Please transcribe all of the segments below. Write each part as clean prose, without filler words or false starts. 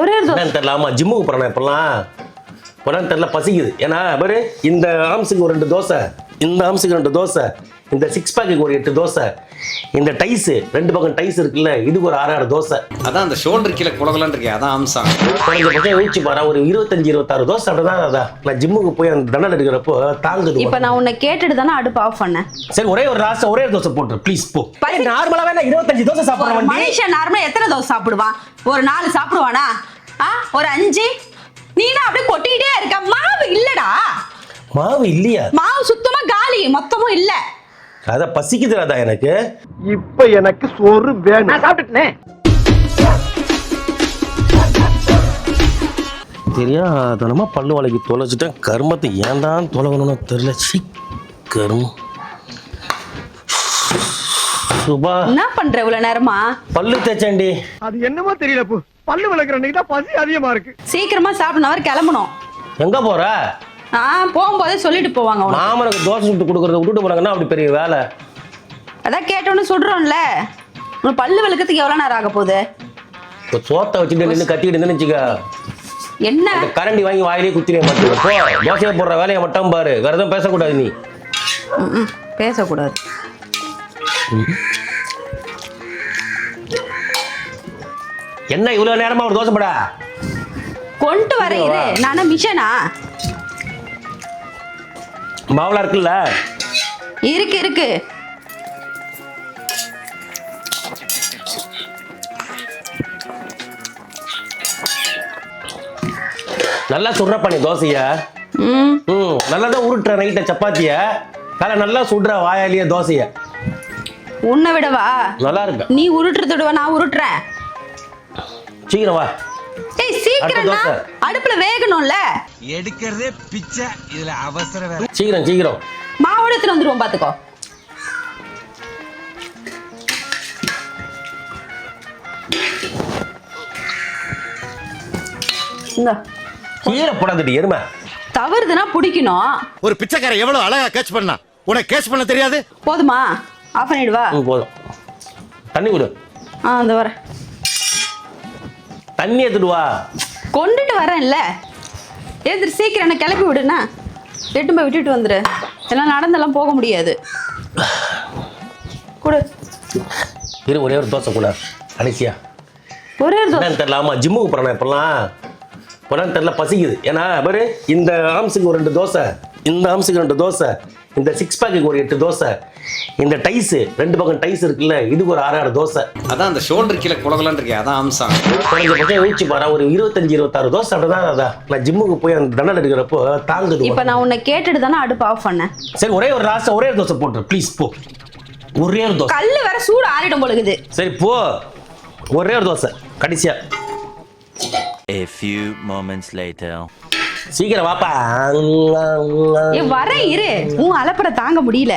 ஒரே ஒரு தோசை தெரியல. ஆமா ஜிம்முக்கு போறேன் இப்பெல்லாம். போனான்னு தெரியல, பசிக்குது. ஏன்னா பாரு, இந்த ஆம்ஸுக்கு ஒரு 2 தோசை, இந்த ஆம்ஸுக்கு 2 தோசை, இந்த 6 பேக்குக்கு ஒரு 8 தோசை, இந்த டைஸ் 2 பக்கம் டைஸ் இருக்குல்ல, இதுக்கு ஒரு 6 தோசை. அதான் அந்த ஷோல்டர் கீழே குலகலான்னு இருக்கே, அதான் அம்சம். கொஞ்சம் யோசிச்சு பாரு, ஒரு 25-26 தோசை அப்படிதான். அதான் நான் ஜிம்முக்கு போய் அந்த தண்டனை எடுக்கிறப்போ தாங்குது. இப்ப நான் உன்னை கேட்டுட்டு தானே அடுப்பு ஆஃப் பண்ணேன். சரி, ஒரே ஒரு தோசை போட்டு ப்ளீஸ் போ. நார்மலாவே நான் 25 தோசை சாப்பிடுறேன். மனுஷன் நார்மலா எத்தனை தோசை சாப்பிடுவான்? ஒரு 4 சாப்பிடுவானா? ஒரு 5? நீனா அப்படியே கொட்டிக்கிட்டே இருக்க. மாவு இல்லடா. மாவு இல்லையா? மாவு சுத்தமா காலி, மொத்தமும் இல்ல. அத பசிக்குதுடா எனக்கு. இப்ப எனக்கு சோறு வேணும். நான் சாப்பிட்டுட்டேன். தெரியாதனமா பல்லு வளைக்கி தொலைச்சிட்டேன். கருமத்தை ஏன் தான் தொலைவணும்னு தெரியல. கருமம். சுபா, என்ன பண்ற இவ்வளவு நேரமா? பல்லு தேய்ச்சேன்டி. அது என்னமோ தெரியல. பல்லு விளக்குற அன்னைக்கு தான் பசி அதிகமா இருக்கு. சீக்கிரமா சாப்பிடணும், கிளம்பணும். எங்க போற? போகும்போதே சொல்லிட்டு போவாங்க. மாமனுக்கு தோசை சுட்டு கொடுக்கறத விட்டுட்டு போறாங்கன்னா அப்படி பெரிய வேலை. அதான் கேட்டோன்னு சொல்றோம்ல. உன் பல்லு விளக்கத்துக்கு எவ்வளவு நேரம் ஆக போகுது? சோத்தை வச்சுட்டு நின்று கத்திக்கிட்டு இருந்தேன்னு வச்சுக்க, என்ன கரண்டி வாங்கி வாயிலே குத்தினே மாட்டேங்க. போ, தோசையை போடுற வேலையை மட்டும் பாரு, வேற எதுவும் பேசக்கூடாது. நீ பேசக்கூடாது. என்ன இவ்வளவு நேரமா ஒரு தோசை போடா கொண்டு வர இரு. நானா மிஷனா? மாவுளா இருக்குல்ல? இருக்கு. நல்லா சுடுறப்பா நீ தோசைய. நல்லா தான் உருட்டுற நைட்ட சப்பாத்திய. நல்லா சுடுற வாயாலிய தோசைய. உன்னை விடவா நல்லா இருக்கு. நீ உருட்டுறதுடவா நான் உருட்டுறேன். சீக்கிரம் வா. ஏய் சீக்கிரம், அடுப்புல வேகணும்ல. எடுக்கிறதே பிச்சை, இதுல அவசரம் வேற. சீக்கிரம் மாவோட எடுத்துட்டு வந்துருவோம், பாத்துக்கோ. கீழே போடாதடி எருமை. தவறுதுன்னா பிடிக்கணும். ஒரு பிச்சைக்கார எவ்வளவு அழகா கேட்ச் பண்ணா, உனக்கு கேட்ச் பண்ண தெரியாது? போதுமா? ஆஃப் பண்ணிடுவா. போதும். தண்ணி கொடு. அந்த வர தண்ணி எடுத்துட்டு வா. கொண்டுட்டு வரேன்ல. எடுத்துட்டு சீக்கிரம் என்ன கிளப்பி விடுனா. எட்டு போய் விட்டுட்டு வந்துரு. எல்லாம் நடந்தெல்லாம் போக முடியாது. கொடு. ஒரே ஒரு தோசை கூட கடைசியா. ஒரே ஒரு தோசை தெரியல. ஆமா ஜிம்முக்கு போறேன் இப்பெல்லாம். போனான்னு தெரியல, பசிக்குது. ஏன்னா பாரு, இந்த ஆம்ஸுக்கு ஒரு 2 தோசை, இந்த ஆம்ஸுக்கு 2 தோசை, இந்த 6 பேக்குக்கு ஒரு 8 தோசை, இந்த டைஸ் 2 பக்கம் டைஸ் இருக்குல்ல, இதுக்கு ஒரு 6 தோசை. அதான் அந்த ஷோல்டர் கீழே குலகலான்னு இருக்கே, அதான் அம்சம். கொஞ்சம் யோசிச்சு பாரு, ஒரு 25-26 தோசை அப்படிதான். அதான் நான் ஜிம்முக்கு போய் அந்த தண்டனை எடுக்கிறப்போ தாங்குது. இப்ப நான் உன்னை கேட்டுட்டு தானே அடுப்பு ஆஃப் பண்ணேன். சரி, ஒரே ஒரு தோசை போட்டு ப்ளீஸ் போ. ஒரே ஒரு தோசை. கல்லு வேற சூடு ஆறிடும் போலுக்குது. சரி போ, ஒரே ஒரு தோசை கடைசியா. A few moments later. சீக்கிரம் வாப்பா. வர இரு. உன் அலப்பற தாங்க முடியல.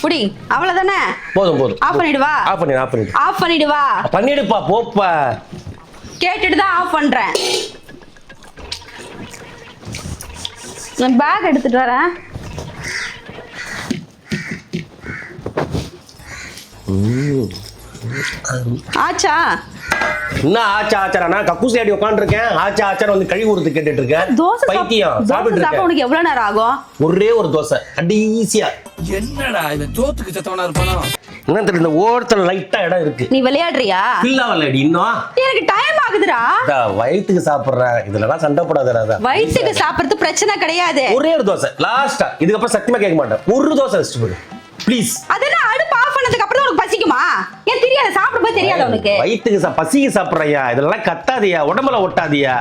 புடி, அவ்வளவுதானே? போதும். ஆஃப் பண்ணிடுவா. ஆஃப் பண்ணிடுவா. பண்ணிடுப்பா, போப்பா. கேட்டுட்டு தான் ஆஃப் பண்றேன். நான் பேக் எடுத்துட்டு வரேன். ஆச்சா? என்ன ஆச்சா? நான் கக்கூசி ஆடி உட்காந்துருக்கேன். ஆச்சா வந்து கழுவி ஊருக்கு கேட்டுட்டு இருக்கேன். தோசை பைத்தியம் சாப்பிட்டு சாப்பிட உனக்கு எவ்வளவு நேரம் ஆகும்? ஒரே ஒரு தோசை கடைசியா. என்னடா இவன் தோத்துக்கு சத்தவனா இருப்பானா? என்ன தெரியல, இந்த ஓரத்துல லைட்டா இடம் இருக்கு. நீ விளையாடுறியா? இல்லடி இன்னும் எனக்கு டைம் ஆகுதுடா. வயிற்றுக்கு சாப்பிடுற இதெல்லாம் சண்டை போடாதடா. வயிற்றுக்கு சாப்பிடுறது பிரச்சனை கிடையாது. ஒரே ஒரு தோசை லாஸ்டா. இதுக்கப்புறம் சத்தியமா கேட்க மாட்டேன். ஒரு தோசை வச்சுட்டு போடு ப்ளீஸ். அதெல்லாம் அடுப்பு ஆஃப் பண்ணதுக்கு அப்புறம் உனக்கு பசிக்குமா? ஏன் தெரியாது? சாப்பிடும் போது தெரியாது உனக்கு? வயிற்றுக்கு பசிக்கு சாப்பிடுறியா? இதெல்லாம் கத்தாதியா, உடம்புல ஒட்டாதியா?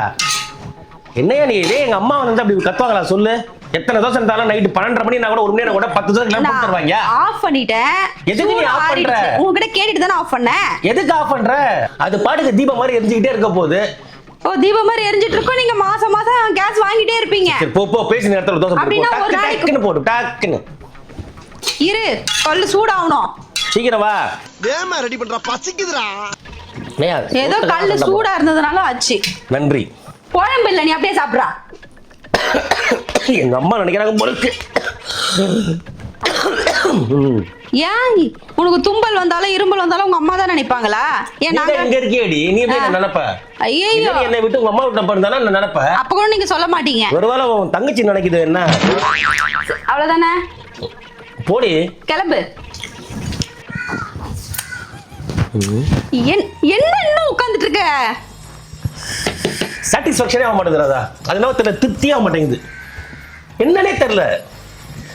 என்னையா நீ? இதே எங்க அம்மா வந்து அப்படி கத்துவாங்களா சொல்லு? எத்தனை தோசை இருந்தாலும் நைட்டு 12:30 மணி நான் கூட 1 மணி நேரம் கூட 10 தோசை எல்லாம் போட்டு தருவாங்க. ஆஃப் பண்ணிட்டேன். எதுக்கு நீ ஆஃப் பண்ற? உன்கிட்ட கேட்டுட்டு தானே ஆஃப் பண்ணேன். எதுக்கு ஆஃப் பண்ற? அது பாட்டுக்கு தீபம் மாதிரி எரிஞ்சுக்கிட்டே இருக்க போகுது. ஓ, தீபம் மாதிரி எரிஞ்சிட்டு இருக்கோம். நீங்க மாசம் கேஸ் வாங்கிட்டே இருப்பீங்க. சரி போ, பேசி நேரத்துல தோசை போடு. டக்குன்னு போடு, டக்குன்னு. இரு, கல்லு சூடாகணும். சீக்கிரம் வா. வேமா ரெடி பண்றா, பசிக்குதுடா. ஏதோ கல்லு சூடா இருந்ததுனால ஆச்சு. நன்றி. குழம்பு இல்ல, நீ அப்படியே சாப்பிடுறா. எங்க அம்மா நினைக்கிறாங்க போல இருக்கு. ஏன் உனக்கு தும்பல் வந்தாலும் இரும்பல் வந்தாலும் உங்க அம்மா தான் நினைப்பாங்களா? ஏன் நீ நாங்க தான் இங்க இருக்கியேடி, நீ எப்படி என்ன நினைப்ப? ஐயோ நீ என்னை விட்டு உங்க அம்மா விட்டு போறதானே நான் நினைப்ப. அப்ப கூட நீங்க சொல்ல மாட்டீங்க. ஒருவேளை உன் தங்கச்சி நினைக்குது என்ன? அவ்வளவுதானே, போடி. கிளம்பு. என்ன இன்னும் உட்கார்ந்துட்டு இருக்க? சாட்டிஸ்ஃபேக்ஷனே ஆக மாட்டேங்குது ராதா. அதனால தெரியல, திருப்தியே ஆக மாட்டேங்குது. என்னன்னே தெரியல.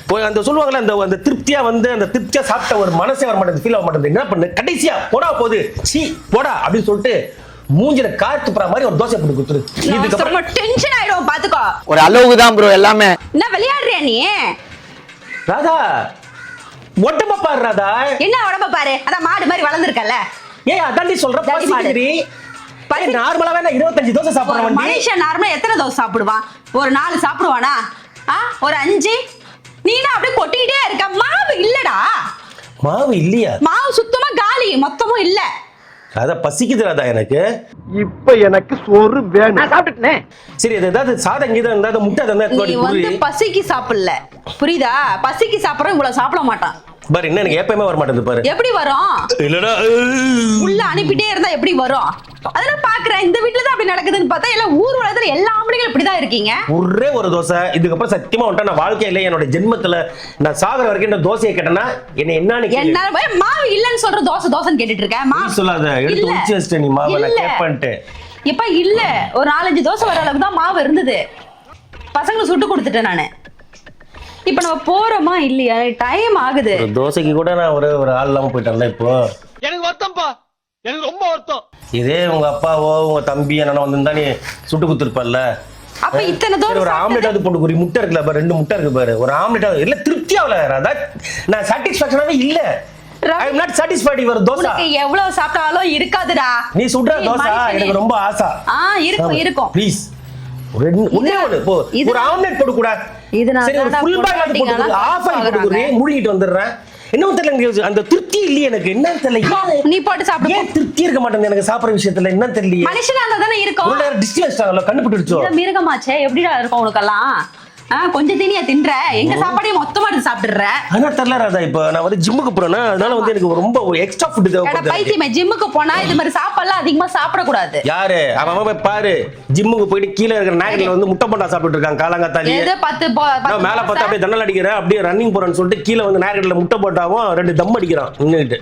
போய் அந்த சொல்லுவாங்கல்ல, அந்த திருப்தியா வந்து அந்த திருப்தியா சாப்பிட்ட ஒரு மனசே வர மாட்டேங்குது, ஃபீல் ஆக மாட்டேங்குது. என்ன பண்ணு, கடைசியா போடா போகுது, சீ போடா அப்படின்னு சொல்லிட்டு மூஞ்சில காத்து போற மாதிரி ஒரு தோசை போட்டு குத்துரு. இதுக்கு டென்ஷன் ஆயிடும், பாத்துக்கோ. ஒரு அளவுக்கு தான் ப்ரோ எல்லாமே. என்ன விளையாடுறியா நீ? ராதா உடம்ப பாரு ராதா. என்ன உடம்ப பாரு, அதான் மாடு மாதிரி வளர்ந்துருக்கல. ஏய் அதான் நீ சொல்ற ஜாதி மாடு. பசிக்குதுடி. நார்மலாவே நான் 25 தோசை சாப்பிடுறேன். மனுஷன் நார்மலா எத்தனை தோசை சாப்பிடுவான்? ஒரு 4 சாப்பிடுவானா? ஒரு 5? நீனா அப்படியே கொட்டிக்கிட்டே இருக்க. மாவு இல்லடா. மாவு இல்லையா? மாவு சுத்தமா காலி, மொத்தமும் இல்ல. ராதா பசிக்குது ராதா எனக்கு. இப்ப எனக்கு சோறு வேணும். நான் சாப்பிட்டுட்டேன். சரி அது ஏதாவது சாதம் கீதம் இருந்தா முட்டை தந்தா நீ வந்து பசிக்கு சாப்பிடல, புரியுதா? பசிக்கு சாப்பிடற இவ்வளவு சாப்பிட மாட்டான் பாரு. என்ன எனக்கு எப்பயுமே வர மாட்டேங்குது பாரு. எப்படி வரும்? இல்லடா உள்ள அனுப்பிட்டே இருந்தா எப்படி வரும்? அதெல்லாம் பாக்குறேன். இந்த வீட்டுல தான் அப்படி நடக்குதுன்னு பார்த்தா எல்லாம் ஊர் உலகத்துல எல்லா ஆம்பளைங்களும் இப்படிதான் இருக்கீங்க. ஒரே ஒரு தோசை. இதுக்கப்புறம் சத்தியமா வந்துட்டா நான் வாழ்க்கையில என்னோட ஜென்மத்துல நான் சாகுற வரைக்கும் இந்த தோசையை கேட்டேன்னா என்ன என்ன மாவு இல்லன்னு சொல்ற தோசை தோசைன்னு கேட்டுட்டு இருக்கேன். மாவு சொல்லாத, எடுத்து உச்சி வச்சிட்ட நீ மாவை. நான் கேட்பேன்ட்டு இப்ப இல்ல, ஒரு 4-5 தோசை வர அளவுக்கு தான் மாவு இருந்தது. பசங்களுக்கு சுட்டு கொடுத்துட்டேன் நானு. இப்ப நம்ம போறோமா இல்லையா? டைம் ஆகுது. ஒரு தோசைக்கு கூட நான் ஒரு ஆள் இல்லாம போயிட்டேன்ல இப்போ. எனக்கு வருத்தம்ப்பா, எனக்கு ரொம்ப வருத்தம். இதே உங்க அப்பாவோ உங்க தம்பி என்ன வந்திருந்தா நீ சுட்டு குத்துருப்பல்ல. அப்ப இத்தனை தோசை ஒரு ஆம்லெட் அது போட்டு ஒரு முட்டை இருக்குல்ல பாரு, 2 முட்டை இருக்கு பாரு. ஒரு ஆம்லெட் இல்ல திருப்தியா இல்ல. நான் சாட்டிஸ்ஃபேக்ஷனாவே இல்ல. I am not satisfied your dosa. உனக்கு எவ்வளவு சாப்பிட்டாலும் இருக்காதுடா. நீ சுடுற தோசை எனக்கு ரொம்ப ஆசை. இருக்கும் இருக்கும். ப்ளீஸ் ஒரு ஆம்லெட் போட்டு கூட. சரி ஒரு ஃபுல் பாயில் அது போட்டு ஆஃப் ஆயில் போட்டு கூட மூடிட்டு வந்துறேன். இன்னும் தெரியல அந்த திருப்தி இல்லையே எனக்கு. என்ன தெரியல, நீ போட்டு சாப்பிடு. ஏன் திருப்தி இருக்க மாட்டேங்குது எனக்கு சாப்பிடுற விஷயத்துல? என்ன தெரியல. மனுஷனா இருந்தா தானே இருக்கும். ஒரு நேரம் டிஸ்டன்ஸ் ஆகல, கண்டுபிடிச்சோ. இந்த மிருகமாச்சே எப்படிடா இருக்கும் உனக்கெல்லாம்? கொஞ்சம் தீனியா தின்ற, எங்க சாப்பாடையும் மொத்தமா எடுத்து சாப்பிடுற. ஆனா தெரியல ராதா, இப்போ நான் வந்து ஜிம்முக்கு போறேன்னா அதனால வந்து எனக்கு ரொம்ப எக்ஸ்ட்ரா ஃபுட் தேவைப்படுது. பைத்தியமே, ஜிம்முக்கு போனா இது மாதிரி சாப்பாடுலாம் அதிகமா சாப்பிட கூடாது. யாரு அவன் போய் பாரு, ஜிம்முக்கு போயிட்டு கீழே இருக்கிற நாய்கள் வந்து முட்டை போண்டா சாப்பிட்டு இருக்காங்க காலங்காத்தாலே. ஏதோ 10 மேல பார்த்தா அப்படியே தண்ணல் அடிக்கிறேன், அப்படியே ரன்னிங் போறேன்னு சொல்லிட்டு கீழே வந்து நாய்கள்ல முட்டை போட்டாவும் 2 தம் அடிக்கிறான் நின்னுட்டு.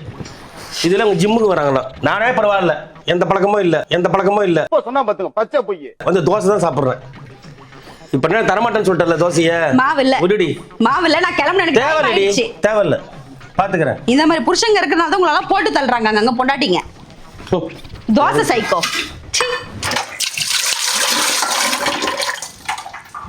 இதெல்லாம் உங்க ஜிம்முக்கு வராங்களா? நானே பரவாயில்ல, எந்த பழக்கமும் இல்ல. சொன்னா பாத்துங்க, பச்சை பொய். வந்து தோசை தான் சாப்பிடுறேன். இப்ப என்ன தரமாட்டேன்னு சொல்லிட்டல தோசைய. மாவில்ல விடுடி. மாவில்ல, நான் கிளம்புறேன். தேவையில்ல பாத்துக்கிறேன். இந்த மாதிரி புருஷங்க இருக்கறனால தான் உங்களெல்லாம் போட்டு தள்ளுறாங்க அங்க பொண்டாட்டிங்க. தோசை சைக்கோ.